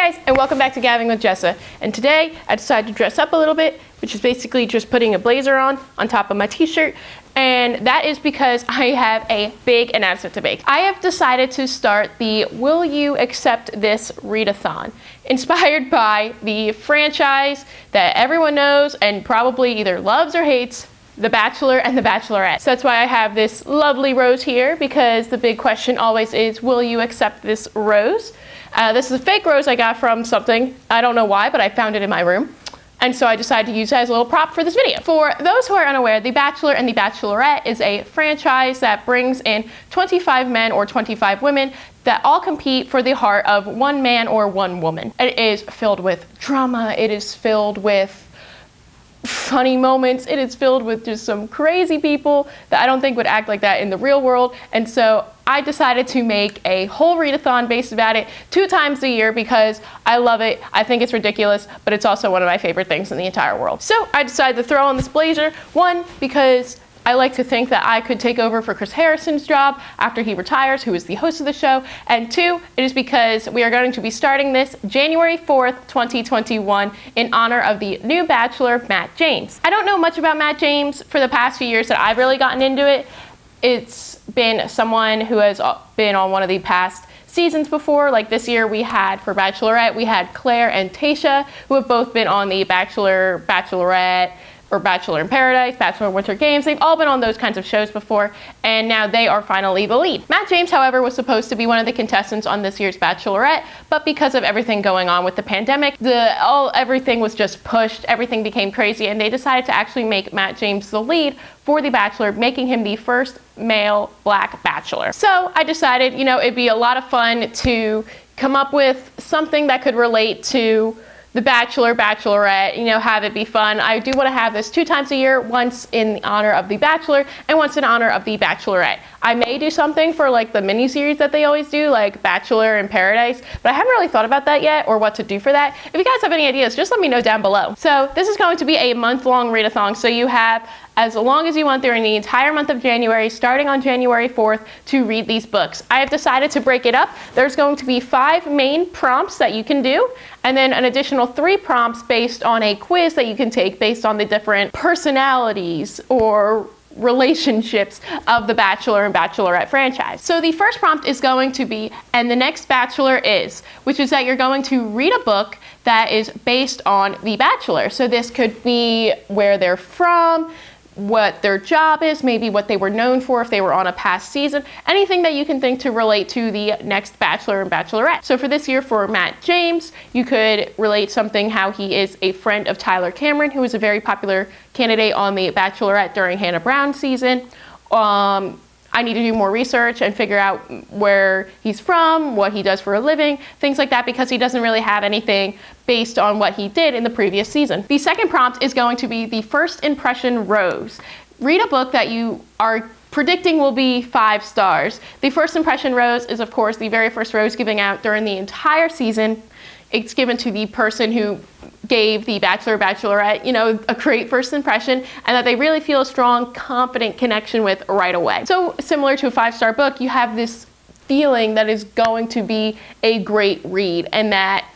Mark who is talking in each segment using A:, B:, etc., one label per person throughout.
A: Hey guys, and welcome back to Gabbing with Jessa. And today I decided to dress up a little bit, which is basically just putting a blazer on top of my t-shirt. And that is because I have a big announcement to make. I have decided to start the Will You Accept This Readathon, inspired by the franchise that everyone knows and probably either loves or hates, The Bachelor and The Bachelorette. So that's why I have this lovely rose here, because the big question always is, will you accept this rose? This is a fake rose I got from something. I don't know why, but I found it in my room. And so I decided to use it as a little prop for this video. For those who are unaware, The Bachelor and The Bachelorette is a franchise that brings in 25 men or 25 women that all compete for the heart of one man or one woman. It is filled with drama. It is filled with funny moments. It is filled with just some crazy people that I don't think would act like that in the real world. And so I decided to make a whole readathon based about it 2 times a year because I love it. I think it's ridiculous, but it's also one of my favorite things in the entire world. So I decided to throw on this blazer, 1, because I like to think that I could take over for Chris Harrison's job after he retires, who is the host of the show. And 2, it is because we are going to be starting this January 4th, 2021 in honor of the new Bachelor, Matt James. I don't know much about Matt James. For the past few years that I've really gotten into it, it's been someone who has been on one of the past seasons before. Like this year we had, for Bachelorette, we had Claire and Tayshia, who have both been on the Bachelor, Bachelorette, or Bachelor in Paradise, Bachelor in Winter Games. They've all been on those kinds of shows before, and now they are finally the lead. Matt James, however, was supposed to be one of the contestants on this year's Bachelorette, but because of everything going on with the pandemic, everything was just pushed, everything became crazy, and they decided to actually make Matt James the lead for The Bachelor, making him the first male Black Bachelor. So I decided, it'd be a lot of fun to come up with something that could relate to The Bachelor, Bachelorette, have it be fun. I do want to have this 2 times a year, once in honor of The Bachelor and once in honor of The Bachelorette. I may do something for like the mini-series that they always do, like Bachelor in Paradise, but I haven't really thought about that yet or what to do for that. If you guys have any ideas, just let me know down below. So this is going to be a month-long readathon, so you have as long as you want during the entire month of January, starting on January 4th, to read these books. I have decided to break it up. There's going to be 5 main prompts that you can do, and then an additional 3 prompts based on a quiz that you can take based on the different personalities or relationships of the Bachelor and Bachelorette franchise. So the first prompt is going to be, and the next Bachelor is, which is that you're going to read a book that is based on The Bachelor. So this could be where they're from, what their job is, maybe what they were known for if they were on a past season, anything that you can think to relate to the next Bachelor and Bachelorette. So for this year, for Matt James, you could relate something how he is a friend of Tyler Cameron, who was a very popular candidate on the Bachelorette during Hannah Brown's season. I need to do more research and figure out where he's from, what he does for a living, things like that, because he doesn't really have anything based on what he did in the previous season. The second prompt is going to be the first impression rose. Read a book that you are predicting will be 5 stars. The first impression rose is, of course, the very first rose giving out during the entire season. It's given to the person who gave the Bachelor, Bachelorette, a great first impression, and that they really feel a strong, confident connection with right away. So similar to a 5-star book, you have this feeling that is going to be a great read, and that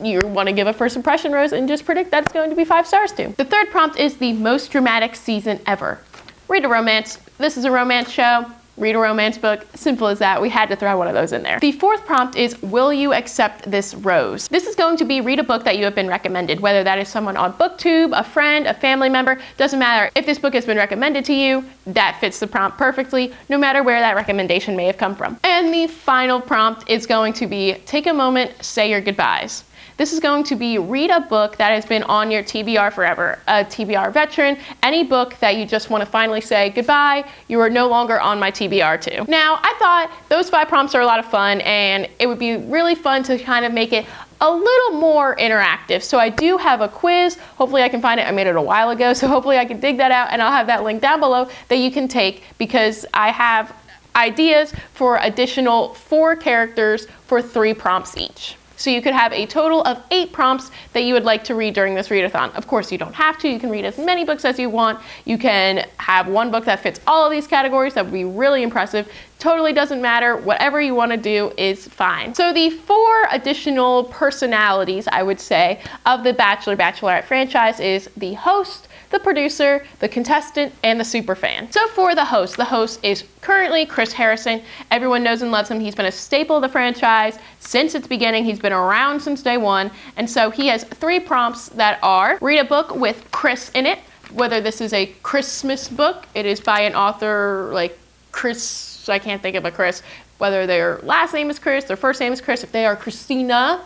A: you want to give a first impression rose and just predict that it's going to be 5 stars too. The third prompt is the most dramatic season ever. Read a romance. This is a romance show. Read a romance book. Simple as that. We had to throw one of those in there. The fourth prompt is, will you accept this rose? This is going to be read a book that you have been recommended, whether that is someone on BookTube, a friend, a family member, doesn't matter. If this book has been recommended to you, that fits the prompt perfectly, no matter where that recommendation may have come from. And the final prompt is going to be, take a moment, say your goodbyes. This is going to be, read a book that has been on your TBR forever, a TBR veteran, any book that you just want to finally say, goodbye, you are no longer on my TBR to. Now, I thought those 5 prompts are a lot of fun, and it would be really fun to kind of make it a little more interactive. So I do have a quiz. Hopefully I can find it. I made it a while ago, so hopefully I can dig that out, and I'll have that link down below that you can take, because I have ideas for additional 4 characters for 3 prompts each. So you could have a total of 8 prompts that you would like to read during this readathon. Of course, you don't have to. You can read as many books as you want. You can have one book that fits all of these categories. That would be really impressive. Totally doesn't matter. Whatever you want to do is fine. So the 4 additional personalities, I would say, of the Bachelor Bachelorette franchise is the host, the producer, the contestant, and the superfan. So for the host is currently Chris Harrison. Everyone knows and loves him. He's been a staple of the franchise since its beginning. He's been around since day one. And so he has 3 prompts that are: read a book with Chris in it. Whether this is a Christmas book, it is by an author like Chris, I can't think of a Chris, whether their last name is Chris, their first name is Chris, if they are Christina,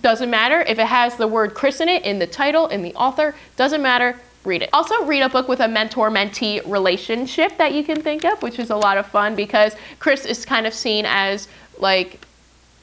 A: doesn't matter. If it has the word Chris in it, in the title, in the author, doesn't matter, read it. Also, read a book with a mentor-mentee relationship that you can think of, which is a lot of fun because Chris is kind of seen as like,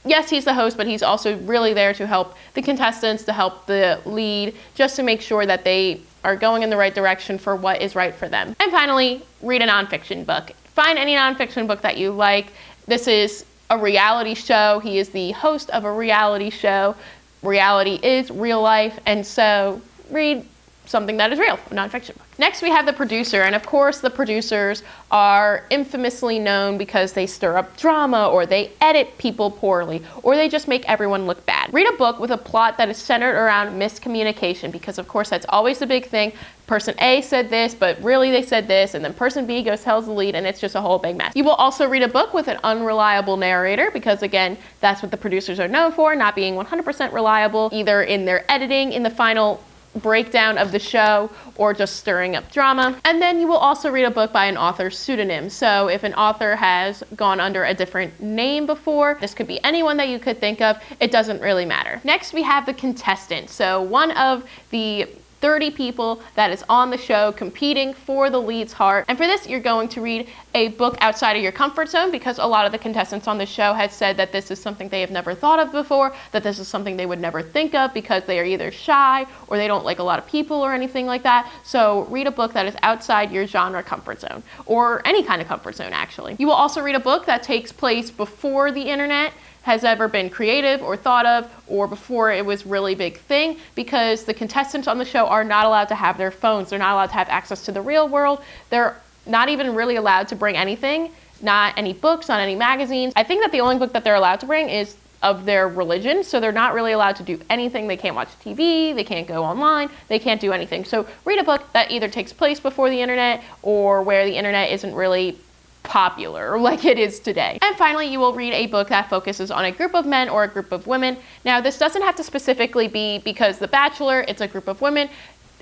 A: yes, he's the host, but he's also really there to help the contestants, to help the lead, just to make sure that they are going in the right direction for what is right for them. And finally, read a nonfiction book. Find any nonfiction book that you like. This is a reality show. He is the host of a reality show. Reality is real life, and so read something that is real, a nonfiction book. Next, we have the producer, and of course the producers are infamously known because they stir up drama, or they edit people poorly, or they just make everyone look bad. Read a book with a plot that is centered around miscommunication, because of course that's always the big thing. Person A said this, but really they said this, and then person B goes tells the lead, and it's just a whole big mess. You will also read a book with an unreliable narrator, because again, that's what the producers are known for, not being 100% reliable, either in their editing, in the final breakdown of the show, or just stirring up drama. And then you will also read a book by an author's pseudonym. So if an author has gone under a different name before, this could be anyone that you could think of, it doesn't really matter. Next, we have the contestant. So one of the 30 people that is on the show competing for the lead's heart. And for this, you're going to read a book outside of your comfort zone, because a lot of the contestants on the show have said that this is something they have never thought of before, that this is something they would never think of because they are either shy or they don't like a lot of people or anything like that. So read a book that is outside your genre comfort zone, or any kind of comfort zone actually. You will also read a book that takes place before the internet has ever been creative or thought of, or before it was really big thing, because the contestants on the show are not allowed to have their phones. They're not allowed to have access to the real world. They're not even really allowed to bring anything, not any books, not any magazines. I think that the only book that they're allowed to bring is of their religion, so they're not really allowed to do anything. They can't watch TV, they can't go online, they can't do anything. So read a book that either takes place before the internet, or where the internet isn't really popular like it is today. And finally, you will read a book that focuses on a group of men or a group of women. Now, this doesn't have to specifically be because The Bachelor, it's a group of women.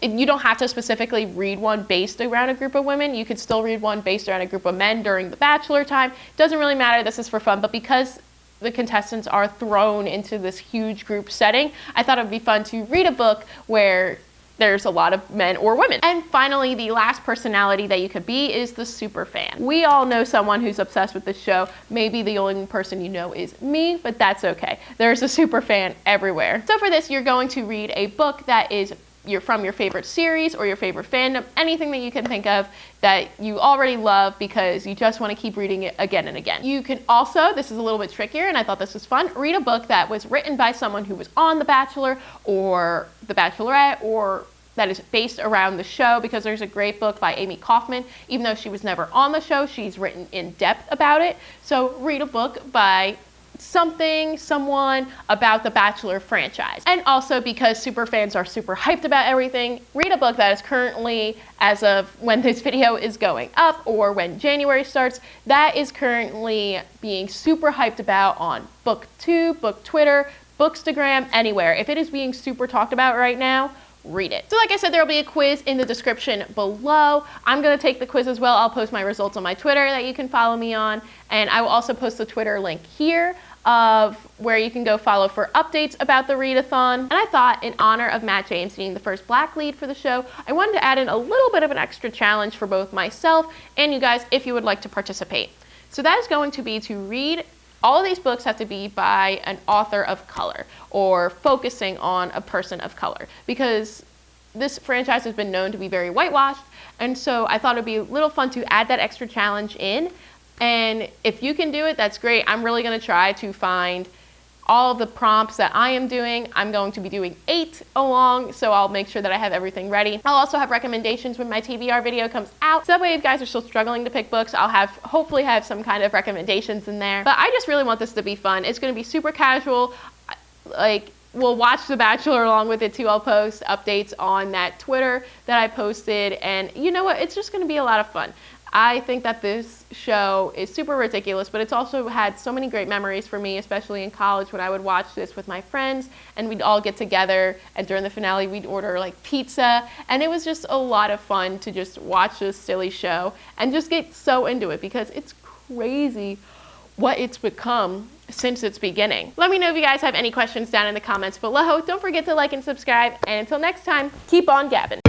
A: You don't have to specifically read one based around a group of women. You could still read one based around a group of men during The Bachelor time. Doesn't really matter, this is for fun, but because the contestants are thrown into this huge group setting, I thought it would be fun to read a book where there's a lot of men or women. And finally, the last personality that you could be is the super fan. We all know someone who's obsessed with this show. Maybe the only person you know is me, but that's okay. There's a super fan everywhere. So for this, you're going to read a book that is from your favorite series or your favorite fandom, anything that you can think of that you already love because you just want to keep reading it again and again. You can also, this is a little bit trickier and I thought this was fun, read a book that was written by someone who was on The Bachelor or The Bachelorette, or that is based around the show, because there's a great book by Amy Kaufman. Even though she was never on the show, she's written in depth about it. So read a book by someone about the Bachelor franchise. And also, because super fans are super hyped about everything, read a book that is currently, as of when this video is going up or when January starts, that is currently being super hyped about on BookTube, Book Twitter, Bookstagram, anywhere. If it is being super talked about right now, read it. So like I said, there will be a quiz in the description below. I'm going to take the quiz as well. I'll post my results on my Twitter that you can follow me on, and I will also post the Twitter link here of where you can go follow for updates about the Readathon. And I thought, in honor of Matt James being the first Black lead for the show, I wanted to add in a little bit of an extra challenge for both myself and you guys if you would like to participate. So that is going to be to read. All of these books have to be by an author of color, or focusing on a person of color, because this franchise has been known to be very whitewashed, and so I thought it'd be a little fun to add that extra challenge in. And if you can do it, that's great. I'm really gonna try to find all the prompts that I am doing. I'm going to be doing 8 along, so I'll make sure that I have everything ready. I'll also have recommendations when my TBR video comes out. So that way, if you guys are still struggling to pick books, I'll hopefully have some kind of recommendations in there. But I just really want this to be fun. It's going to be super casual. Like, we'll watch The Bachelor along with it too. I'll post updates on that Twitter that I posted, and you know what? It's just going to be a lot of fun. I think that this show is super ridiculous, but it's also had so many great memories for me, especially in college when I would watch this with my friends and we'd all get together, and during the finale we'd order like pizza, and it was just a lot of fun to just watch this silly show and just get so into it because it's crazy what it's become since its beginning. Let me know if you guys have any questions down in the comments below. Don't forget to like and subscribe, and until next time, keep on gabbing.